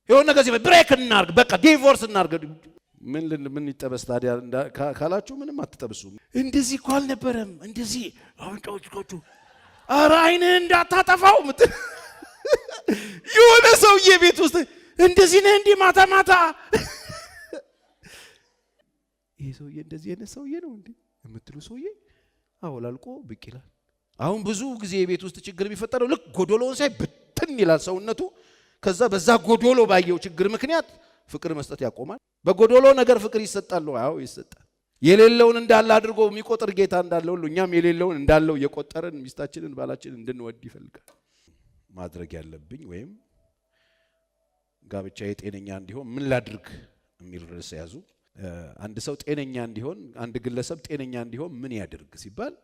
የሆነ ነገር ሲባል ብሬክ እናርግ በቃ ዲቮርስ እናርግ ምን ይጠበስ ታዲያ ካላችሁ ምንም አትጠብሱም እንደዚህ እኮ አልነበረም እንደዚህ አውጣውጭቆቹ ኧረ አይንህ እንዳታጠፋው የሆነ ሰውዬ ቤት ውስጥ እንደዚህ ነህ እንዴ ማታ ማታ ይሄ ሰውዬ እንደዚህ አይነት ሰውዬ ነው እንዴ የምትሉ ሰውዬ አወላልቆ ብቅ ይላል አሁን ብዙ ጊዜ ቤት ውስጥ ችግር የሚፈጠረው ልክ ጎዶሎውን ሳይ ብትን ይላል ሰውነቱ ከዛ በዛ ጎዶሎ ባየው ችግር ምክንያት ፍቅር መስጠት ያቆማል በጎዶሎ ነገር ፍቅር ይሰጣል አዎ ይሰጣል የሌለውን እንዳለ አድርጎ የሚቆጥር ጌታ እንዳለው ሁሉ እኛም የሌለውን እንዳለው የቆጠረን ሚስታችንን ባላችንን እንድንወድ ይፈልጋል ማድረግ ያለብኝ ወይም ጋብቻዬ ጤነኛ እንዲሆን ምን ላድርግ የሚል ርዕስ ያዙ አንድ ሰው ጤነኛ እንዲሆን አንድ ግለሰብ ጤነኛ እንዲሆን ምን ያድርግ ሲባል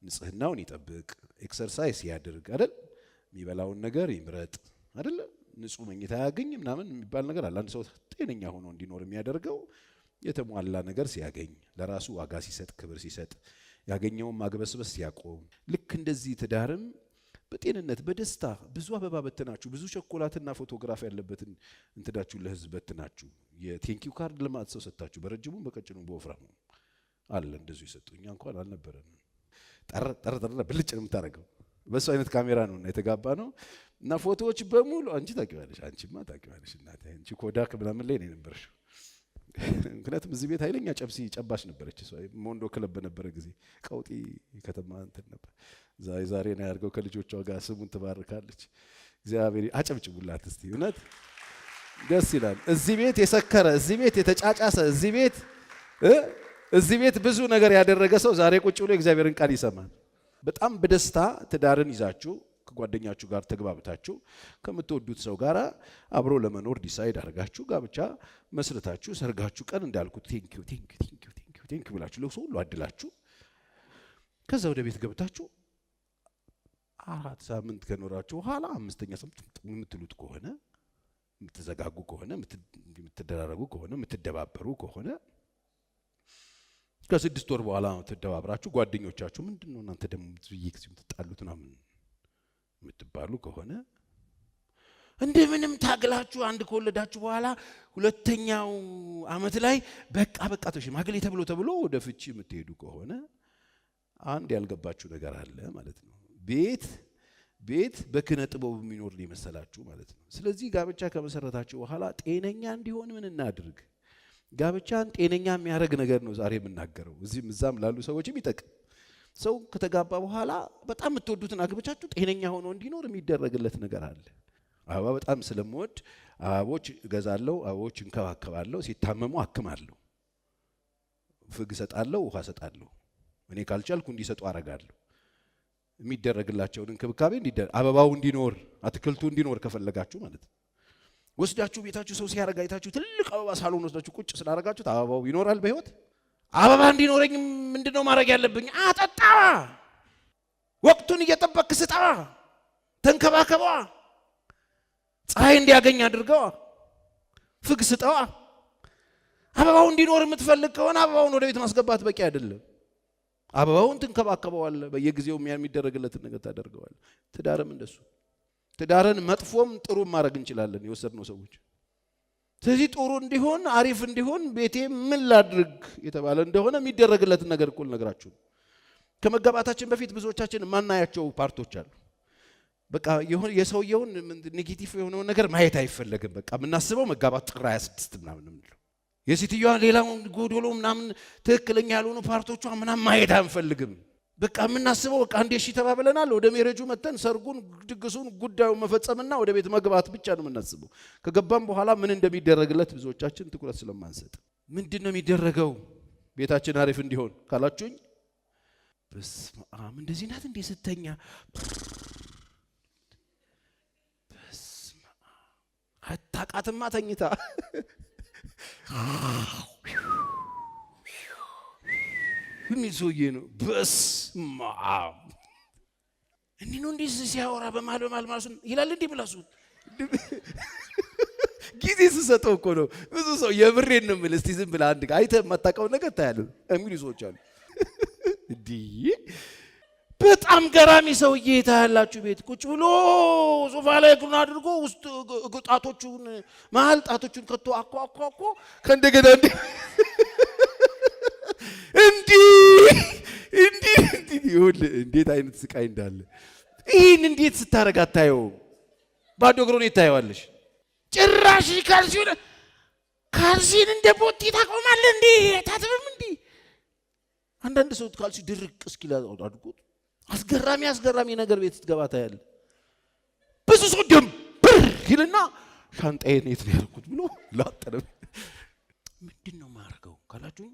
ንጽህናውን ይጠብቅ ኤክሰርሳይዝ ያድርግ አይደል የሚበላውን ነገር ይምረጥ አይደል ንጹህ መኝታ ያገኝ ምናምን የሚባል ነገር አለ አንድ ሰው ጤነኛ ሆኖ እንዲኖር የሚያደርገው የተሟላ ነገር ሲያገኝ ለራሱ ዋጋ ሲሰጥ ክብር ሲሰጥ ያገኘውን ማግበስበስ ሲያቆም ልክ እንደዚህ ትዳርም በጤንነት በደስታ ብዙ አበባ በተናችሁ ብዙ ቸኮላትና ፎቶግራፍ ያለበትን እንትዳችሁ ለህዝብ በተናችሁ የቴንኪው ካርድ ለማት ሰው ሰጣችሁ በረጅሙ በቀጭኑ በወፍራሙ አለ እንደዚህ ይሰጡኛ እንኳን አልነበረንም ጠር ብልጭ ነው የምታረገው በሱ አይነት ካሜራ ነው እና የተጋባ ነው እና ፎቶዎች በሙሉ አንቺ ታቂዋለሽ አንቺማ ታቂዋለሽ እናቴ አንቺ ኮዳክ ምናምን ላይ ነው የነበርሽ ምክንያቱም እዚህ ቤት ኃይለኛ ጨብሲ ጨባሽ ነበረች እሷ ሞንዶ ክለብ ነበረ ጊዜ ቀውጢ ከተማ እንትን ነበር ዛሬ ነው ያርገው ከልጆቿ ጋር ስሙን ትባርካለች እግዚአብሔር አጨብጭቡላት እስቲ እውነት ደስ ይላል እዚህ ቤት የሰከረ እዚህ ቤት የተጫጫሰ እዚህ ቤት ብዙ ነገር ያደረገ ሰው ዛሬ ቁጭ ብሎ እግዚአብሔርን ቃል ይሰማል በጣም በደስታ ትዳርን ይዛችሁ ከጓደኛችሁ ጋር ተግባብታችሁ ከምትወዱት ሰው ጋር አብሮ ለመኖር ዲሳይድ አድርጋችሁ ጋብቻ መስርታችሁ ሰርጋችሁ ቀን እንዳልኩት ቴንኪው ብላችሁ ለሰው ሁሉ አድላችሁ ከዛ ወደ ቤት ገብታችሁ 4 ሳምንት ከኖራችሁ በኋላ 5ኛ ሳምንት የምትሉት ከሆነ የምትዘጋጉ ከሆነ የምትደራረጉ ከሆነ የምትደባበሩ ከሆነ ከ6 ወር በኋላ ተደባብራችሁ ጓደኞቻችሁ ምንድነው እናንተ ደም ዝይክስ የምትጣሉት ምናምን የምትባሉ ከሆነ እንደምንም ታግላችሁ አንድ ከወለዳችሁ በኋላ ሁለተኛው አመት ላይ በቃ ተሽማግሌ ተብሎ ወደ ፍቺ የምትሄዱ ከሆነ አንድ ያልገባችሁ ነገር አለ ማለት ነው ቤት በክነ ጥበብ የሚኖር ነው መሰላችሁ ማለት ነው ስለዚህ ጋብቻ ከመሰረታችሁ በኋላ ጤነኛ እንዲሆን ምን እናድርግ ጋብቻን ጤነኛ የሚያደርግ ነገር ነው ዛሬ የምናገረው እዚህም እዛም ላሉ ሰዎችም ይጠቅም ሰው ከተጋባ በኋላ በጣም የምትወዱትን አግብቻችሁ ጤነኛ ሆኖ እንዲኖር የሚደረግለት ነገር አለ አበባ በጣም ስለምወድ አበቦች እገዛለሁ አበቦች እንከባከባለሁ ሲታመሙ አክማለሁ ፍግ ሰጣለሁ ውሃ ሰጣለሁ እኔ ካልቻልኩ እንዲሰጡ አረጋለሁ የሚደረግላቸውን እንክብካቤ አበባው እንዲኖር አትክልቱ እንዲኖር ከፈለጋችሁ ማለት ነው ወስዳችሁ ቤታችሁ ሰው ሲያረጋ አይታችሁ ትልቅ አበባ ሳሎን ወስዳችሁ ቁጭ ስላረጋችሁት አበባው ይኖራል በህይወት አበባ እንዲኖረኝ ምንድነው ማድረግ ያለብኝ አጠጣ ወቅቱን እየጠበቅክ ስጣ ተንከባከባ ፀሐይ እንዲያገኝ አድርገው ፍግ ስጣው አበባው እንዲኖር የምትፈልግ ከሆነ አበባውን ወደ ቤት ማስገባት በቂ አይደለም አበባውን ትንከባከበዋል በየጊዜው የሚደረግለት ነገር ታደርገዋል ትዳርም እንደሱ ትዳርን መጥፎም ጥሩ ማድረግ እንችላለን የወሰድነው ሰዎች ስለዚህ ጥሩ እንዲሆን አሪፍ እንዲሆን ቤቴ ምን ላድርግ የተባለ እንደሆነ የሚደረግለት ነገር እኮ ነገራችሁ ከመጋባታችን በፊት ብዙዎቻችን ማናያቸው ፓርቶች አሉ በቃ የሰውየውን ኔጌቲቭ የሆነው ነገር ማየት አይፈልግም በቃ ምናስበው መጋባት ጥር 26 ምናምን ነው የሲቲዩዋ ሌላው ጎዶሎ ምናምን ትክክለኛ ያልሆኑ ፓርቶቿ ምናምን ማየት አንፈልግም በቃ ምናስበው በቃ አንዴ እሺ ተባብለናል ወደ ሜሬጁ መተን ሰርጉን ድግሱን ጉዳዩን መፈጸምና ወደ ቤት መግባት ብቻ ነው ምናስበው ከገባም በኋላ ምን እንደሚደረግለት ብዙዎቻችን ትኩረት ስለማንሰጥ ምንድነው የሚደረገው ቤታችን አሪፍ እንዲሆን ካላችሁኝ በስመአብ እንደዚህ ናት እንዴ ስተኛ በስመአብ አታቃትማ ተኝታ ሚዞዬ ነው በስመአብ እንዴ ነው እንዴ ሲያወራ በማል ማለት ይላል እንዴ ብላሱ ጊዜ ሲሰጠው እኮ ነው ብዙ ሰው የብሬን ነው ማለት ዝም ብላ አንድ አይተ ማታቀው ነገር ታያለህ የሚሉ ሰዎች አሉ እንዴ በጣም ገራሚ ሰውዬ ታያላችሁ። ቤት ቁጭ ብሎ ሶፋ ላይ እግሩን አድርጎ ውስጥ ጣቶቹን መሀል ጣቶቹን ከቶ አኳኳኳ ከእንደገና እንዴት አይነት ስቃይ እንዳለ ይህን እንዴት ስታረግ አታየውም? ባዶ እግሩን ይታየዋለሽ። ጭራሽ ካልሲን እንደ ቦቲ ታቆማለህ እንዴ? ታጥብም እንዴ? አንዳንድ ሰው ካልሲ ድርቅ እስኪል አድርጎት አስገራሚ ነገር ቤት ስትገባ ታያለህ። ብዙ ሰው ደምብር ይልና ሻንጣዬን የት ነው ያልኩት ብሎ ላጠረ። ምንድን ነው ማርገው ካላችሁ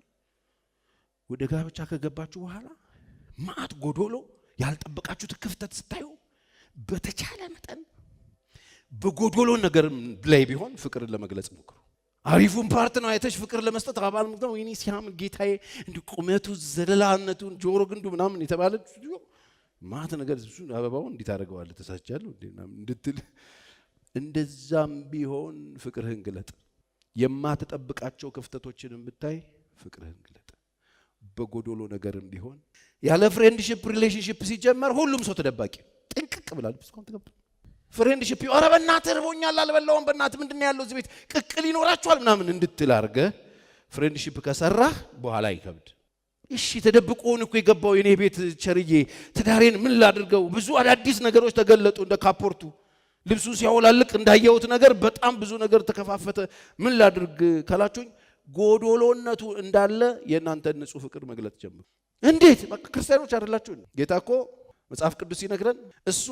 ወደ ጋብቻ ከገባችሁ በኋላ ማት ጎዶሎ ያልጠበቃችሁት ክፍተት ስታዩ በተቻለ መጠን በጎዶሎ ነገር ላይ ቢሆን ፍቅርን ለመግለጽ ሞክሩ። አሪፉን ፓርት ነው አይተሽ ፍቅር ለመስጠት አባል ነው ወይኔ ሲያምር ጌታዬ እንዲ ቁመቱ ዘለላነቱን ጆሮ ግንዱ ምናምን የተባለ ማት ነገር እሱ አበባው እንዴት አደረገዋል ተሳቻለሁ እንድትል እንደዛም ቢሆን ፍቅርህን ግለጥ። የማትጠብቃቸው ክፍተቶችንም ብታይ ፍቅርህን ግለጥ። በጎዶሎ ነገርም ቢሆን ያለ ፍሬንድሺፕ ሪሌሽንሺፕ ሲጀመር ሁሉም ሰው ተደባቂ ጥንቅቅ ብላል። ብስኮም ተገብቶ ፍሬንድሺፕ ኧረ በእናትህ እርቦኛል አልበላውም በእናትህ ምንድነው ያለው እዚህ ቤት ቅቅል ይኖራችኋል ምናምን እንድትል አድርገህ ፍሬንድሺፕ ከሰራህ በኋላ ይከብድ። እሺ ተደብቆን እኮ የገባው የኔ ቤት ቸርዬ ትዳሬን ምን ላድርገው? ብዙ አዳዲስ ነገሮች ተገለጡ። እንደ ካፖርቱ ልብሱን ሲያወላልቅ እንዳየሁት ነገር በጣም ብዙ ነገር ተከፋፈተ። ምን ላድርግ ካላችሁኝ ጎዶሎነቱ እንዳለ የእናንተን ንጹህ ፍቅር መግለጥ ጀምሩ። እንዴት? በቃ ክርስቲያኖች አይደላችሁ? ጌታ እኮ መጽሐፍ ቅዱስ ይነግረን እሱ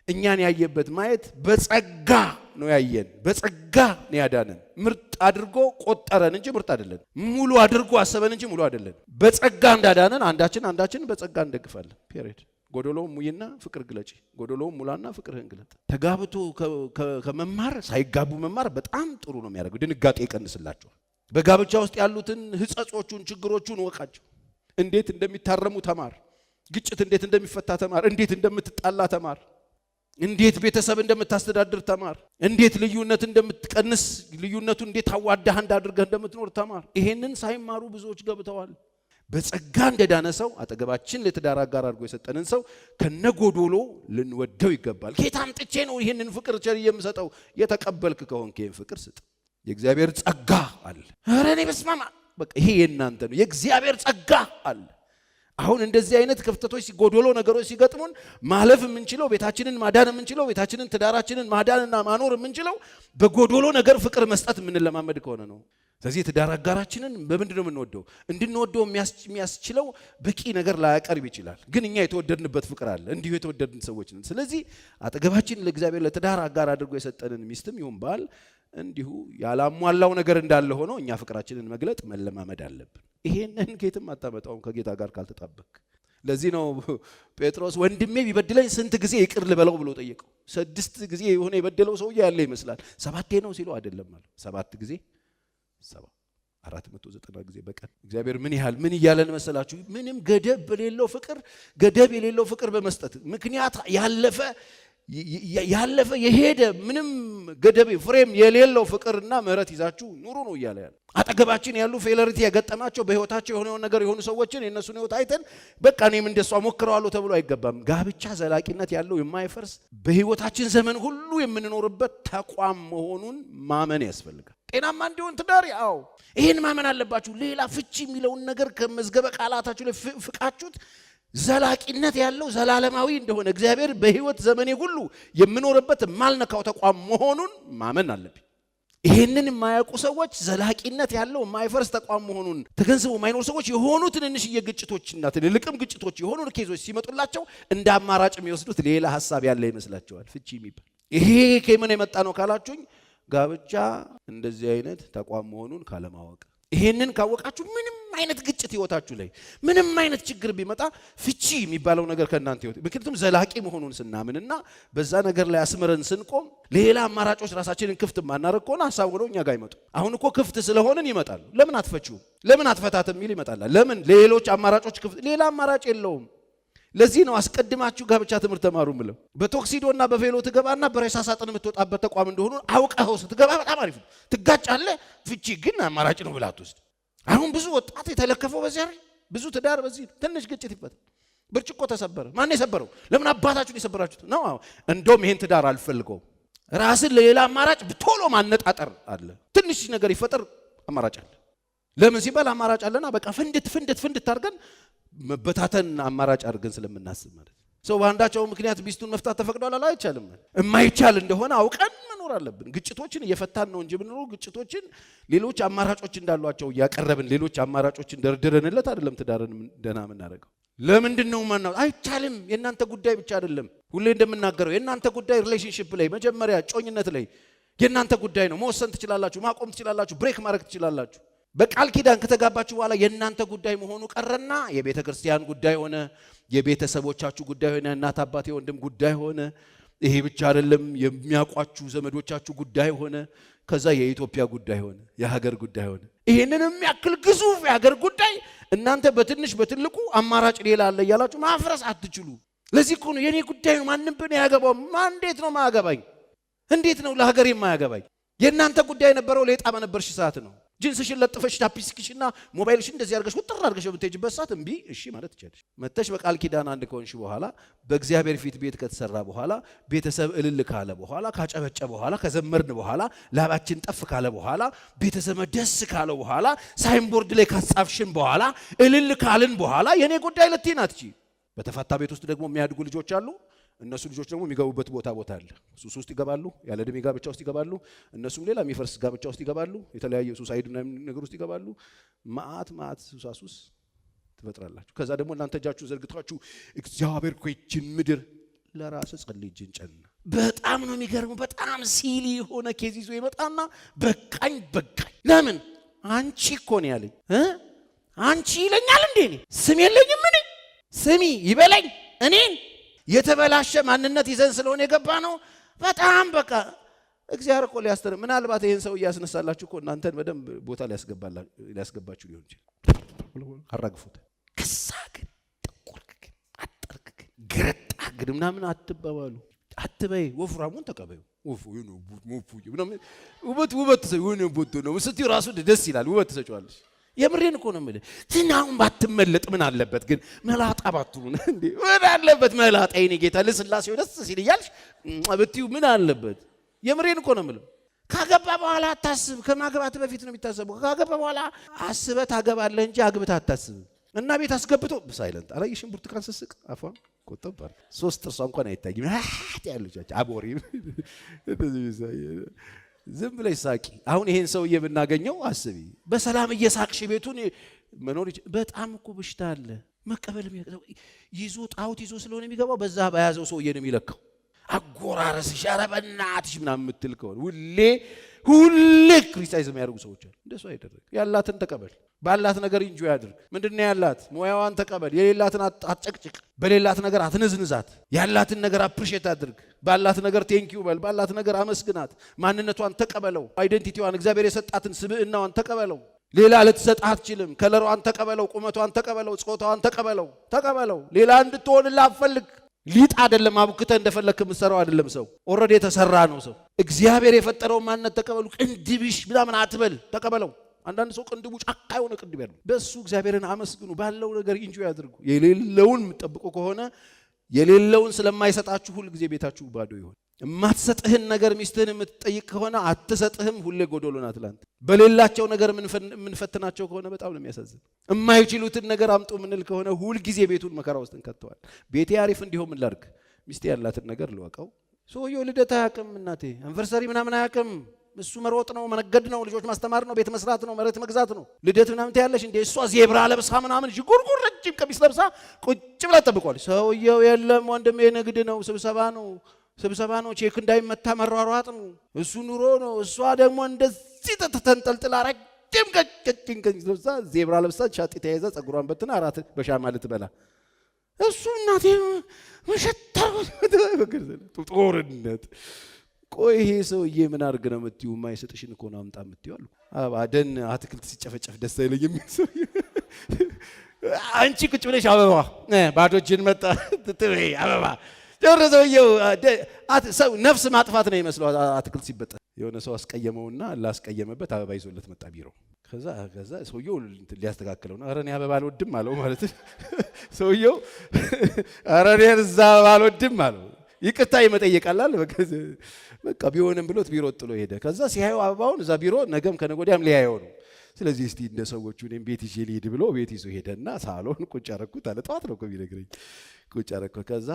እኛን ያየበት ማየት በጸጋ ነው ያየን፣ በጸጋ ነው ያዳነን። ምርጥ አድርጎ ቆጠረን እንጂ ምርጥ አይደለን። ሙሉ አድርጎ አሰበን እንጂ ሙሉ አይደለን። በጸጋ እንዳዳነን አንዳችን በጸጋ እንደግፋለን። ፔሪድ። ጎዶሎው ሙይና ፍቅር ግለጪ፣ ጎዶሎው ሙላና ፍቅርህን ግለጥ። ተጋብቶ ከመማር ሳይጋቡ መማር በጣም ጥሩ ነው የሚያደርገው። ድንጋጤ ይቀንስላችኋል። በጋብቻ ውስጥ ያሉትን ህጸጾቹን ችግሮቹን ወቃቸው። እንዴት እንደሚታረሙ ተማር። ግጭት እንዴት እንደሚፈታ ተማር። እንዴት እንደምትጣላ ተማር። እንዴት ቤተሰብ እንደምታስተዳድር ተማር። እንዴት ልዩነት እንደምትቀንስ ልዩነቱን እንዴት አዋዳህ እንዳድርገህ እንደምትኖር ተማር። ይሄንን ሳይማሩ ብዙዎች ገብተዋል። በጸጋ እንደዳነ ሰው አጠገባችን ለትዳር አጋር አድርጎ የሰጠንን ሰው ከነጎዶሎ ልንወደው ይገባል። ጌታ አምጥቼ ነው ይሄንን ፍቅር ቸር የምሰጠው። የተቀበልክ ከሆንክ ይሄን ፍቅር ስጥ። የእግዚአብሔር ጸጋ አለ። ኧረ እኔ በስማማ በቃ ይሄ የእናንተ ነው። የእግዚአብሔር ጸጋ አለ። አሁን እንደዚህ አይነት ክፍተቶች ጎዶሎ ነገሮች ሲገጥሙን ማለፍ የምንችለው ቤታችንን ማዳን የምንችለው ቤታችንን ትዳራችንን ማዳንና ማኖር የምንችለው በጎዶሎ ነገር ፍቅር መስጠት የምንለማመድ ከሆነ ነው። ስለዚህ የትዳር አጋራችንን በምንድን ነው የምንወደው? እንድንወደው የሚያስችለው በቂ ነገር ላያቀርብ ይችላል። ግን እኛ የተወደድንበት ፍቅር አለ። እንዲሁ የተወደድን ሰዎች ነን። ስለዚህ አጠገባችን ለእግዚአብሔር ለትዳር አጋር አድርጎ የሰጠንን ሚስትም ይሁን ባል እንዲሁ ያላሟላው ነገር እንዳለ ሆኖ እኛ ፍቅራችንን መግለጥ መለማመድ አለብን። ይሄንን ጌትም አታመጣውም ከጌታ ጋር ካልተጣበቅ። ለዚህ ነው ጴጥሮስ ወንድሜ ቢበድለኝ ስንት ጊዜ ይቅር ልበለው ብሎ ጠየቀው። 6 ጊዜ የሆነ የበደለው ሰውዬ ያለ ይመስላል። 7 ነው ሲለው አይደለም ማለት 7 ጊዜ 490 ጊዜ በቀን። እግዚአብሔር ምን ያህል ምን እያለን መሰላችሁ? ምንም ገደብ በሌለው ፍቅር ገደብ የሌለው ፍቅር በመስጠት ምክንያት ያለፈ የሄደ ምንም ገደብ ፍሬም የሌለው ፍቅርና ምህረት ይዛችሁ ኑሩ ነው እያለ ያለ። አጠገባችን ያሉ ፌለሪቲ ያገጠማቸው በህይወታቸው የሆነውን ነገር የሆኑ ሰዎችን የነሱን ህይወት አይተን በቃ እኔም እንደሷ ሞክረዋለሁ ተብሎ አይገባም። ጋብቻ ዘላቂነት ያለው የማይፈርስ በህይወታችን ዘመን ሁሉ የምንኖርበት ተቋም መሆኑን ማመን ያስፈልጋል። ጤናማ እንዲሆን ትዳር ያው ይሄን ማመን አለባችሁ። ሌላ ፍቺ የሚለውን ነገር ከመዝገበ ቃላታችሁ ላይ ፍቃችሁት ዘላቂነት ያለው ዘላለማዊ እንደሆነ እግዚአብሔር በህይወት ዘመኔ ሁሉ የምኖርበት ማልነካው ተቋም መሆኑን ማመን አለብኝ። ይሄንን የማያውቁ ሰዎች ዘላቂነት ያለው የማይፈርስ ተቋም መሆኑን ተገንዝበው የማይኖሩ ሰዎች የሆኑ ትንንሽ የግጭቶችና ትልልቅም ግጭቶች የሆኑ ኬዞች ሲመጡላቸው እንደ አማራጭ የሚወስዱት ሌላ ሐሳብ ያለ ይመስላቸዋል። ፍቺ የሚባል ይሄ ከምን የመጣ ነው ካላችሁኝ ጋብቻ እንደዚህ አይነት ተቋም መሆኑን ካለማወቅ። ይሄንን ካወቃችሁ ምንም አይነት ግጭት ህይወታችሁ ላይ ምንም አይነት ችግር ቢመጣ ፍቺ የሚባለው ነገር ከእናንተ ህይወት ምክንያቱም ዘላቂ መሆኑን ስናምንና በዛ ነገር ላይ አስመረን ስንቆም ሌላ አማራጮች ራሳችንን ክፍት ማናረግ ከሆነ ሐሳብ ሆነው እኛ ጋር ይመጡ። አሁን እኮ ክፍት ስለሆንን ይመጣሉ። ለምን አትፈቺው? ለምን አትፈታትም የሚል ይመጣል። ለምን ሌሎች አማራጮች ክፍት ሌላ አማራጭ የለውም። ለዚህ ነው አስቀድማችሁ ጋብቻ ትምህርት ተማሩ ምለው። በቶክሲዶና በቬሎ ትገባና በሬሳ ሳጥን የምትወጣበት ተቋም እንደሆኑ አውቀኸው ስትገባ በጣም አሪፍ ነው። ትጋጫለህ። ፍቺ ግን አማራጭ ነው ብላ አትወስድ። አሁን ብዙ ወጣት የተለከፈው በዚህ አይደል? ብዙ ትዳር በዚህ ትንሽ ግጭት ይፈታል። ብርጭቆ ተሰበረ። ማን የሰበረው? ለምን አባታችሁን የሰበራችሁት ነው? እንደውም ይሄን ትዳር አልፈልገው። ራስን ለሌላ አማራጭ ቶሎ ማነጣጠር አለ። ትንሽ ነገር ይፈጠር አማራጭ አለ። ለምን ሲባል አማራጭ አለና በቃ ፍንድት አድርገን መበታተን አማራጭ አድርገን ስለምናስብ ማለት ሰው በአንዳቸው ምክንያት ሚስቱን መፍታት ተፈቅዷል አላ አይቻልም። የማይቻል እንደሆነ አውቀን መኖር አለብን። ግጭቶችን እየፈታን ነው እንጂ ብንኖር ግጭቶችን ሌሎች አማራጮች እንዳሏቸው እያቀረብን ሌሎች አማራጮችን ደርድረንለት አይደለም ትዳርን ደህና የምናደርገው። ለምንድን ነው ማናው? አይቻልም። የእናንተ ጉዳይ ብቻ አይደለም። ሁሌ እንደምናገረው የእናንተ ጉዳይ ሪሌሽንሺፕ ላይ መጀመሪያ ጮኝነት ላይ የእናንተ ጉዳይ ነው። መወሰን ትችላላችሁ፣ ማቆም ትችላላችሁ፣ ብሬክ ማድረግ ትችላላችሁ። በቃል ኪዳን ከተጋባችሁ በኋላ የእናንተ ጉዳይ መሆኑ ቀረና የቤተ ክርስቲያን ጉዳይ ሆነ፣ የቤተሰቦቻችሁ ጉዳይ ሆነ፣ እናት አባት የወንድም ጉዳይ ሆነ። ይሄ ብቻ አይደለም፣ የሚያውቋችሁ ዘመዶቻችሁ ጉዳይ ሆነ። ከዛ የኢትዮጵያ ጉዳይ ሆነ፣ የሀገር ጉዳይ ሆነ። ይሄንን የሚያክል ግዙፍ የሀገር ጉዳይ እናንተ በትንሽ በትልቁ አማራጭ ሌላ አለ እያላችሁ ማፍረስ አትችሉ። ለዚህ እኮ ነው የኔ ጉዳይ ነው ማንም ብን ያገባው። እንዴት ነው ማያገባኝ? እንዴት ነው ለሀገር የማያገባኝ? የእናንተ ጉዳይ የነበረው ሌጣ በነበርሽ ሰዓት ነው። ጂንስሽን ለጥፈሽ ታፒስክሽና ሞባይልሽን እንደዚህ አድርገሽ ወጥር አድርገሽ በምትሄጂበት ሰዓት እምቢ እሺ ማለት ትችላለሽ። መተሽ በቃል ኪዳን አንድ ከሆንሽ በኋላ በእግዚአብሔር ፊት ቤት ከተሰራ በኋላ ቤተሰብ እልል ካለ በኋላ ካጨበጨ በኋላ ከዘመርን በኋላ ላባችን ጠፍ ካለ በኋላ ቤተሰብ ደስ ካለ በኋላ ሳይንቦርድ ላይ ካጻፍሽን በኋላ እልል ካልን በኋላ የኔ ጉዳይ ልትይን አትቺ። በተፋታ ቤት ውስጥ ደግሞ የሚያድጉ ልጆች አሉ። እነሱ ልጆች ደግሞ የሚገቡበት ቦታ አለ። ሱስ ውስጥ ይገባሉ፣ ያለ ዕድሜ ጋብቻ ውስጥ ይገባሉ። እነሱም ሌላ የሚፈርስ ጋብቻ ውስጥ ይገባሉ፣ የተለያየ ሱሳይድ ነገር ውስጥ ይገባሉ። ማአት ሱሳሱስ ትፈጥራላችሁ። ከዛ ደግሞ እናንተ እጃችሁን ዘርግታችሁ እግዚአብሔር እኮ ይህችን ምድር ለራስ ጸልይ እጅን ጨና። በጣም ነው የሚገርመው። በጣም ሲሊ የሆነ ኬዝ ይዞ ይመጣና በቃኝ። ለምን አንቺ እኮ ነው ያለኝ አንቺ ይለኛል እንዴ? እኔ ስም የለኝም? ምን ስሚ ይበለኝ እኔን? የተበላሸ ማንነት ይዘን ስለሆነ የገባ ነው። በጣም በቃ እግዚአብሔር እኮ ሊያስተር ምናልባት ይሄን ሰው እያስነሳላችሁ እኮ እናንተን በደንብ ቦታ ሊያስገባችሁ ሊሆን ይችላል። አራግፉት። ከዛ ግን ተቆርቅክ አጠርቅክ ግረጣ ግን ምናምን አትባባሉ። አትበይ። ወፍራሙን ተቀበዩ። ወፉ ነው ውበት ነው ቦቶ ነው ስትይ ራሱ ደስ ይላል። ውበት ተሰጫዋለሽ። የምሬን እኮ ነው የምልህ። ትናውን ባትመለጥ ምን አለበት ግን መላጣ ባትሆን እንዴ? ምን አለበት መላጣ? የኔ ጌታ ለስላሴው ደስ ሲል እያልሽ ብትዩ ምን አለበት? የምሬን እኮ ነው የምልህ። ካገባ በኋላ አታስብ። ከማግባት በፊት ነው የሚታሰበው። ካገባ በኋላ አስበህ ታገባለህ እንጂ አግብተህ አታስብ። እና ቤት አስገብቶ ሳይለንት አላየሽም? ብርቱካን ስስቅ አፏን ቆጠባል። 3 ጥርሷ እንኳን አይታይም። ያለች አቦሪ ዝም ብለሽ ሳቂ። አሁን ይሄን ሰውዬ ብናገኘው አስቢ። በሰላም እየሳቅሽ ቤቱን መኖር በጣም እኮ በሽታ አለ። መቀበል ይዞ ጣውት ይዞ ስለሆነ የሚገባው በዛ በያዘው ሰውዬ ነው የሚለካው። አጎራረስሽ ኧረ በእናትሽ ምናምን የምትል ከሆነ ሁሌ ክሪቲሳይዝ የሚያደርጉ ሰዎች አሉ። እንደሱ አይደረግ። ያላትን ተቀበል። ባላት ነገር ኢንጆይ አድርግ። ምንድነው ያላት? ሙያዋን ተቀበል። የሌላትን አትጨቅጭቅ። በሌላት ነገር አትነዝንዛት። ያላትን ነገር አፕሪሼት አድርግ። ባላት ነገር ቴንኪዩ በል። ባላት ነገር አመስግናት። ማንነቷን ተቀበለው። አይደንቲቲዋን እግዚአብሔር የሰጣትን ስብዕናዋን ተቀበለው። ሌላ ልትሰጣት አትችልም። ከለሯን ተቀበለው። ቁመቷን ተቀበለው። ጾታዋን ተቀበለው። ሌላ እንድትሆንልህ አትፈልግ። ሊጥ አይደለም አቡክተህ እንደፈለክ የምትሰራው አይደለም። ሰው ኦልሬዲ የተሰራ ነው። ሰው እግዚአብሔር የፈጠረውን ማንነት ተቀበሉ። ቅንድብሽ ምናምን አትበል፣ ተቀበለው። አንዳንድ ሰው ቅንድቡ ጫካ የሆነ ቅንድብ ያለው በሱ እግዚአብሔርን አመስግኑ። ባለው ነገር ኢንጆይ አድርጉ። የሌለውን የምትጠብቁ ከሆነ የሌለውን ስለማይሰጣችሁ ሁሉ ጊዜ ቤታችሁ ባዶ ይሆን። የማትሰጥህን ነገር ሚስትህን የምትጠይቅ ከሆነ አትሰጥህም። ሁሌ ጎዶሎ ናት ላንተ። በሌላቸው ነገር የምንፈትናቸው ከሆነ በጣም ነው የሚያሳዝን። የማይችሉትን ነገር አምጡ ምንል ከሆነ ሁል ጊዜ ቤቱን መከራ ውስጥ እንከተዋል። ቤቴ አሪፍ እንዲሆን ምን ላድርግ? ሚስቴ ያላትን ነገር ልወቀው። ሰውየው ልደት አያውቅም፣ እናቴ አንቨርሰሪ ምናምን አያውቅም። እሱ መሮጥ ነው፣ መነገድ ነው፣ ልጆች ማስተማር ነው፣ ቤት መስራት ነው፣ መሬት መግዛት ነው። ልደት ምናምን ትያለሽ እንዴ? እሷ ዜብራ ለብሳ ምናምን ጉርጉር ረጅም ቀሚስ ለብሳ ቁጭ ብላ ትጠብቋለች። ሰውየው የለም ወንድሜ ንግድ ነው፣ ስብሰባ ነው፣ ቼክ እንዳይመታ መሯሯጥ ነው። እሱ ኑሮ ነው። እሷ ደግሞ እንደዚህ ተንጠልጥላ ረጅም ቀጭን ቀሚስ ለብሳ ዜብራ ለብሳ ሻጢ ተያይዛ ጸጉሯን በትና አራት በሻማ ልትበላ እሱ እናቴ መሸታ ጦርነት። ቆይ ይሄ ሰውዬ ምን አድርግ ነው የምትዩ? የማይሰጥሽን እኮ ነው አምጣ የምትዩ አሉ። አደን አትክልት ሲጨፈጨፍ ደስ አይለኝም የሚል ሰውዬ። አንቺ ቁጭ ብለሽ አበባ ባዶ እጅን መጣ ትትበይ አበባ ጀረ ሰውዬው ሰው ነፍስ ማጥፋት ነው ይመስለው። አትክልት ሲበጠ የሆነ ሰው አስቀየመውና ላስቀየመበት አበባ ይዞለት መጣ ቢሮ። ከዛ ሰውየው ሊያስተካክለው ነው። ኧረ እኔ አበባ አልወድም አለው ማለት ሰውየው ኧረ እኔ እዛ አበባ አልወድም አለው። ይቅርታ ይመጠየቃላል በቃ ቢሆንም ብሎት ቢሮ ጥሎ ሄደ። ከዛ ሲያየው አበባውን እዛ ቢሮ ነገም ከነገ ወዲያም ሊያየው ነው። ስለዚህ እስቲ እንደ ሰዎቹ እኔም ቤት ይዤ ልሂድ ብሎ ቤት ይዞ ሄደና ሳሎን ቁጭ አደረኩት አለ። ጠዋት ነው እኮ ቢነግረኝ ቁጭ አደረኩት። ከዛ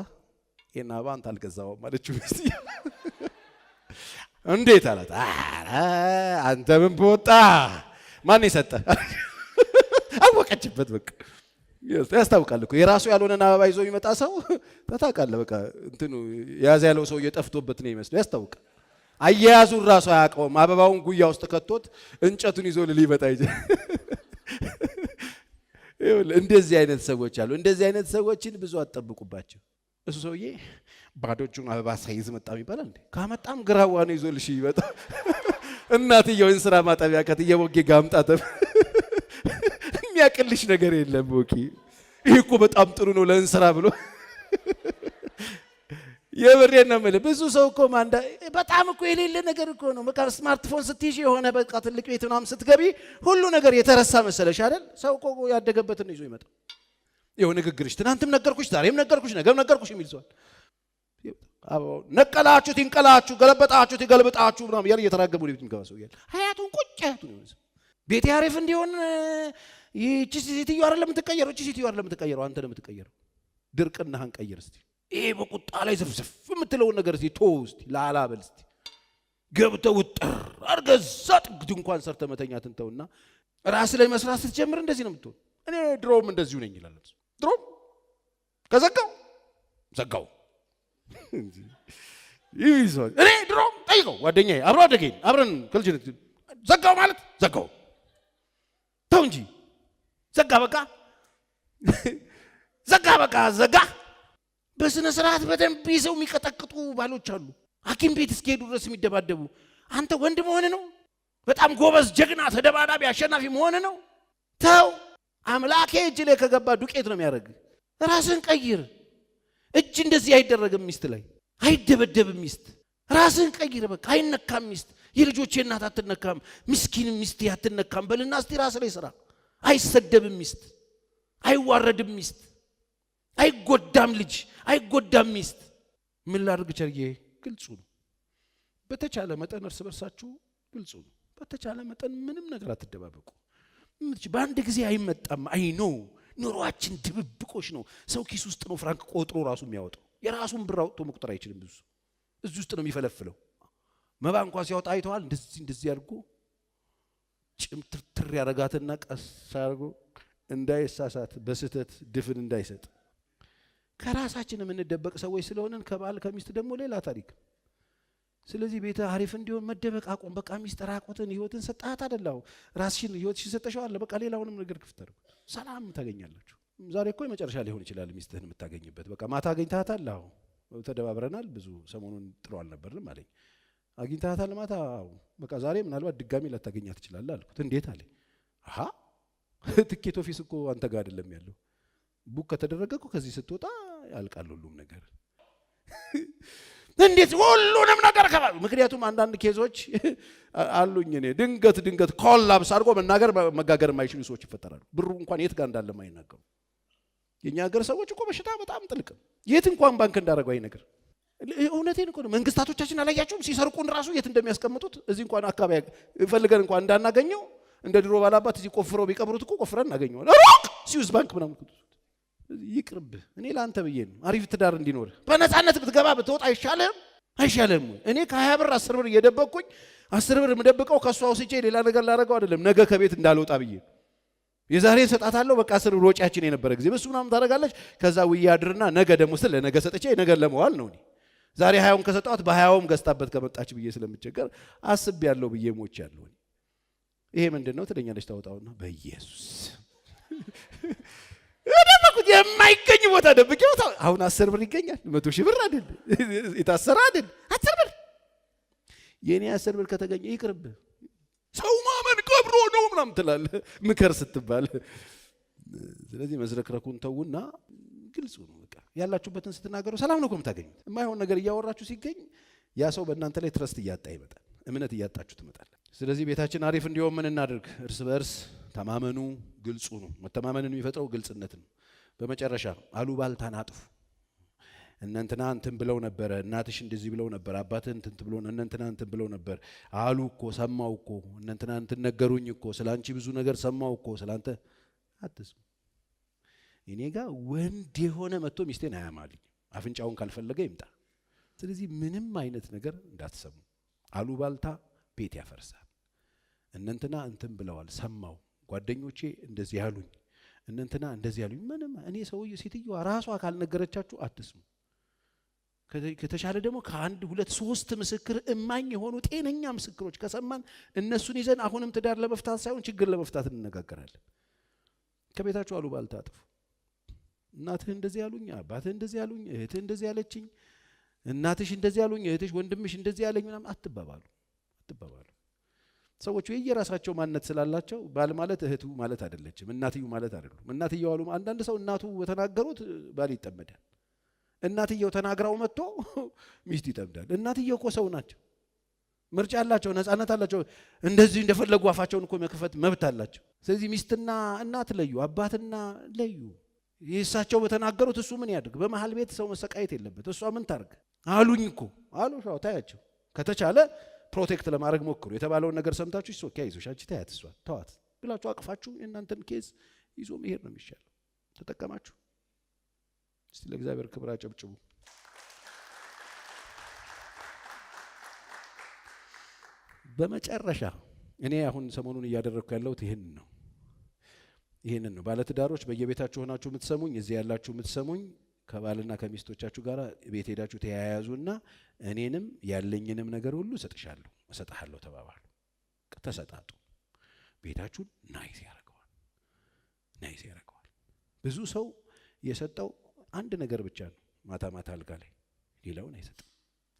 ይሄን አበባ አንተ አልገዛኸውም አለችው ሚስት። እንዴት አላት? ኧረ አንተ ምን በወጣ ማን የሰጠህ? አወቀችበት። በቃ ያስታውቃል እኮ የራሱ ያልሆነን አበባ ይዞ የሚመጣ ሰው ታውቃለህ። በቃ እንትኑ ያዝ ያለው ሰው እየጠፍቶበት ነው ይመስለው። ያስታውቃል። አያያዙን ራሱ አያውቀውም። አበባውን ጉያ ውስጥ ከቶት እንጨቱን ይዞ ሊመጣ ይችላል። እንደዚህ አይነት ሰዎች አሉ። እንደዚህ አይነት ሰዎችን ብዙ አትጠብቁባቸው። እሱ ሰውዬ ባዶ እጁን አበባ ሳይዝ መጣ ይባላል እንዴ? ካመጣም ግራዋ ነው ይዞልሽ ይመጣ። እናትየውን ስራ ማጠቢያ ከትየቦጌ ጋምጣተ የሚያቅልሽ ነገር የለም። ኦኬ ይሄ እኮ በጣም ጥሩ ነው ለእንስራ ብሎ የብሬን ነው የምልህ። ብዙ ሰው እኮ በጣም እኮ የሌለ ነገር እኮ ነው። በቃ ስማርትፎን ስትይዥ የሆነ በቃ ትልቅ ቤት ምናምን ስትገቢ ሁሉ ነገር የተረሳ መሰለሽ አይደል? ሰው እኮ ያደገበትን ይዞ ይመጣ። ይኸው ንግግርሽ ትናንትም ነገርኩሽ፣ ዛሬም ነገርኩሽ፣ ነገም ነገርኩሽ የሚል ሰው ነቀላችሁት ይንቀላችሁ፣ ገለበጣችሁት ይገልብጣችሁ ምናምን ያለ እየተራገቡ ነው የሚገባ ሰው ይላል። ሀያቱን ቁጭ ሀያቱን ይሆነ ቤት ያሪፍ እንዲሆን ይህቺ ሴትዮ አይደለም የምትቀየረው፣ እቺ ሴትዮ አይደለም የምትቀየረው፣ አንተ ነው የምትቀየረው። ድርቅናህን ቀይር እስቲ። ይሄ በቁጣ ላይ ዝፍዝፍ የምትለውን ነገር እስቲ ቶ እስቲ ላላ በል እስቲ። ገብተህ ውጥር አድርገህ እዛ ጥግ ድንኳን ሰርተህ መተኛትን ተውና ራስህ ላይ መስራት ስትጀምር እንደዚህ ነው የምትሆን። እኔ ድሮም እንደዚሁ ነኝ ይላል። ድሮም ከዘጋው ዘጋው ይይዛል። እኔ ድሮም ጠይቀው ጓደኛዬ አብሮ አደገኝ አብረን ከልጅነት ዘጋው ማለት ዘጋው ተው እንጂ ዘጋ በቃ ዘጋ በቃ ዘጋ። በስነ ስርዓት በደንብ ይዘው የሚቀጠቅጡ ባሎች አሉ። ሐኪም ቤት እስኪሄዱ ድረስ የሚደባደቡ። አንተ ወንድ መሆን ነው? በጣም ጎበዝ ጀግና ተደባዳቢ አሸናፊ መሆን ነው? ተው። አምላኬ እጅ ላይ ከገባ ዱቄት ነው የሚያደርግ። ራስን ቀይር። እጅ እንደዚህ አይደረግም። ሚስት ላይ አይደበደብም። ሚስት ራስን ቀይር። በቃ አይነካም። ሚስት የልጆቼ እናት አትነካም። ምስኪን ሚስት አትነካም። በልና እስቲ ራስ ላይ ስራ። አይሰደብም። ሚስት አይዋረድም። ሚስት አይጎዳም። ልጅ አይጎዳም። ሚስት ምን ላድርግ ቸርዬ? ግልጹ ነው። በተቻለ መጠን እርስ በርሳችሁ ግልጹ ነው። በተቻለ መጠን ምንም ነገር አትደባበቁ። በአንድ ጊዜ አይመጣም። አይኖ ኑሯችን ድብብቆሽ ነው። ሰው ኪስ ውስጥ ነው ፍራንክ ቆጥሮ ራሱ የሚያወጣው። የራሱን ብር አውጥቶ መቁጠር አይችልም። ብዙ እዚህ ውስጥ ነው የሚፈለፍለው። መባ እንኳን ሲያወጣ አይተዋል። እንደዚህ አድርጎ ጭምትርትር ያረጋትና ቀስ አድርጎ እንዳይሳሳት በስህተት ድፍን እንዳይሰጥ። ከራሳችን የምንደበቅ ሰዎች ስለሆነን ከባል ከሚስት ደግሞ ሌላ ታሪክ። ስለዚህ ቤተ አሪፍ እንዲሆን መደበቅ አቆም። በቃ ሚስት ራቆትን ህይወትን ሰጣት አይደላው ራስሽን ህይወትሽን ሰጠሽዋል። በቃ ሌላውንም ነገር ክፍት አድርጉ። ሰላም ታገኛላችሁ። ዛሬ እኮ የመጨረሻ ሊሆን ይችላል ሚስትህን የምታገኝበት። በቃ ማታ አገኝታታል። አዎ ተደባብረናል። ብዙ ሰሞኑን ጥሩ አልነበርንም አለኝ። አግኝታታል ማታ? አዎ በቃ ዛሬ ምናልባት ድጋሚ ላታገኛት ትችላለህ አልኩት። እንዴት አለኝ። አሃ ትኬት ኦፊስ እኮ አንተ ጋር አይደለም ያለው። ቡክ ከተደረገ እኮ ከዚህ ስትወጣ ያልቃል ሁሉም ነገር። እንዴት ሁሉንም ነገር ከባል? ምክንያቱም አንዳንድ ኬዞች አሉኝ እኔ ድንገት ኮላፕስ አድርጎ መጋገር የማይችሉ ሰዎች ይፈጠራሉ። ብሩ እንኳን የት ጋር እንዳለ የማይናገሩ የኛ ሀገር ሰዎች እኮ በሽታ በጣም ጥልቅ የት እንኳን ባንክ እንዳደረገው አይ ነገር። እውነቴን እኮ ነው። መንግስታቶቻችን አላያቸውም ሲሰርቁን ራሱ የት እንደሚያስቀምጡት። እዚህ እንኳን አካባቢ ፈልገን እንኳን እንዳናገኘው እንደ ድሮ ባላባት እዚህ ቆፍረው ቢቀብሩት እኮ ቆፍረን እናገኘዋለን። ሩቅ ስዊስ ባንክ ምናምን ይቅርብ። እኔ ለአንተ ብዬ ነው አሪፍ ትዳር እንዲኖር በነፃነት ብትገባ ብትወጣ አይሻልም? እኔ ከ20 ብር 10 ብር እየደበቅኩኝ 10 ብር የምደብቀው ከሷ ወስጄ ሌላ ነገር ላደርገው አይደለም፣ ነገ ከቤት እንዳልወጣ ብዬ የዛሬን ሰጣታለሁ። በቃ 10 ብር ወጪያችን የነበረ ጊዜ በሱ ምናምን ታደርጋለች። ከዛ ውዬ አድርና ነገ ደግሞ ስለ ነገ ሰጥቼ ነገ ለመዋል ነው። ዛሬ 20ውን ከሰጣት በ20ውም ገዝታበት ከመጣች ብዬ ስለምቸገር አስቤያለሁ ብዬ ሞቻለሁ። ይሄ ምንድነው ትለኛለች። ታወጣውና በኢየሱስ ደበቁት። የማይገኝ ቦታ ደብቄው አሁን 10 ብር ይገኛል። 100 ሺህ ብር አይደል የታሰረ አይደል 10 ብር። የኔ 10 ብር ከተገኘ ይቅርብ። ሰው ማመን ቀብሮ ነው ምናምን ትላለህ ምከር ስትባል። ስለዚህ መዝረክረኩን ተውና ግልጹ ነው። በቃ ያላችሁበትን ስትናገሩ ሰላም ነው እኮ የምታገኙት። የማይሆን ነገር እያወራችሁ ሲገኝ ያ ሰው በእናንተ ላይ ትረስት እያጣ ይመጣል። እምነት እያጣችሁ ትመጣለህ። ስለዚህ ቤታችን አሪፍ እንዲሆን ምን እናድርግ? እርስ በርስ ተማመኑ። ግልጹ ነው። መተማመንን የሚፈጥረው ግልጽነት ነው። በመጨረሻ አሉባልታን አጥፉ። እነንትና እንትን ብለው ነበር፣ እናትሽ እንደዚህ ብለው ነበር፣ አባትህ እንትን ብሎ እነንትና እንትን ብለው ነበር አሉ እኮ ሰማው እኮ እነንትና እንትን ነገሩኝ እኮ ስላንቺ ብዙ ነገር ሰማው እኮ ስላንተ አትስሙ። እኔ ጋር ወንድ የሆነ መጥቶ ሚስቴን አያማልኝ፣ አፍንጫውን ካልፈለገ ይምጣ። ስለዚህ ምንም አይነት ነገር እንዳትሰሙ። አሉባልታ ቤት ያፈርሳል። እነንትና እንትን ብለዋል ሰማው፣ ጓደኞቼ እንደዚህ ያሉኝ፣ እነንትና እንደዚህ ያሉኝ። ምንም እኔ ሰውዬው ሴትዮዋ ራሷ ካልነገረቻችሁ አትስሙ። ከተሻለ ደግሞ ከአንድ ሁለት ሶስት ምስክር እማኝ የሆኑ ጤነኛ ምስክሮች ከሰማን እነሱን ይዘን አሁንም ትዳር ለመፍታት ሳይሆን ችግር ለመፍታት እንነጋገራለን። ከቤታችሁ አሉባልታ አጥፉ። እናትህ እንደዚህ ያሉኝ፣ አባትህ እንደዚህ ያሉኝ፣ እህትህ እንደዚህ ያለችኝ፣ እናትሽ እንደዚህ ያሉኝ፣ እህትሽ ወንድምሽ እንደዚህ ያለኝ ምናምን አትባባሉ። ሰዎች የየራሳቸው ማንነት ስላላቸው ባል ማለት እህቱ ማለት አይደለችም፣ እናትዩ ማለት አይደለም። እናትየው አሉ አንዳንድ ሰው እናቱ በተናገሩት ባል ይጠመዳል። እናትየው ተናግራው መጥቶ ሚስት ይጠምዳል። እናትየው እኮ ሰው ናቸው፣ ምርጫ አላቸው፣ ነፃነት አላቸው። እንደዚህ እንደፈለጉ አፋቸውን እኮ መክፈት መብት አላቸው። ስለዚህ ሚስትና እናት ለዩ፣ አባትና ለዩ። የእሳቸው በተናገሩት እሱ ምን ያድርግ? በመሃል ቤት ሰው መሰቃየት የለበት። እሷ ምን ታርግ? አሉኝ እኮ አሉ። ሻው ታያቸው። ከተቻለ ፕሮቴክት ለማድረግ ሞክሩ። የተባለውን ነገር ሰምታችሁ እሱ ከይዞሽ አንቺ ታያት እሷ ተዋት ብላችሁ አቅፋችሁ የእናንተን ኬዝ ይዞ መሄድ ነው የሚሻለው። ተጠቀማችሁ። እስቲ ለእግዚአብሔር ክብር አጨብጭቡ። በመጨረሻ እኔ አሁን ሰሞኑን እያደረግኩ ያለሁት ይህንን ነው። ባለትዳሮች በየቤታችሁ ሆናችሁ የምትሰሙኝ፣ እዚህ ያላችሁ የምትሰሙኝ፣ ከባልና ከሚስቶቻችሁ ጋር ቤት ሄዳችሁ ተያያዙና እኔንም ያለኝንም ነገር ሁሉ እሰጥሃለሁ ተባባሉ። ተሰጣጡ። ቤታችሁን ናይስ ያደርገዋል። ብዙ ሰው የሰጠው አንድ ነገር ብቻ ነው፣ ማታ ማታ አልጋ ላይ፣ ሌላውን አይሰጥም።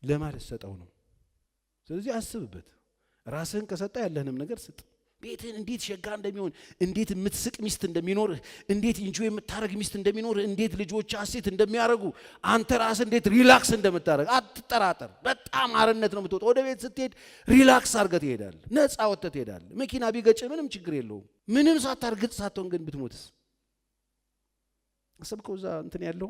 ለማለት ሰጠው ነው። ስለዚህ አስብበት። ራስህን ከሰጠ ያለህንም ነገር ስጥ። ቤትህን እንዴት ሸጋ እንደሚሆን፣ እንዴት የምትስቅ ሚስት እንደሚኖርህ፣ እንዴት ኢንጆይ የምታረግ ሚስት እንደሚኖርህ፣ እንዴት ልጆች አሴት እንደሚያረጉ፣ አንተ ራስህ እንዴት ሪላክስ እንደምታረግ አትጠራጠር። በጣም አርነት ነው የምትወጣው። ወደ ቤት ስትሄድ ሪላክስ አድርገህ ትሄዳለህ። ነፃ ወጥተህ ትሄዳለህ። መኪና ቢገጭ ምንም ችግር የለውም። ምንም ሳታርግጥ ሳትሆን ግን ብትሞትስ? አሰብከው እዛ እንትን ያለው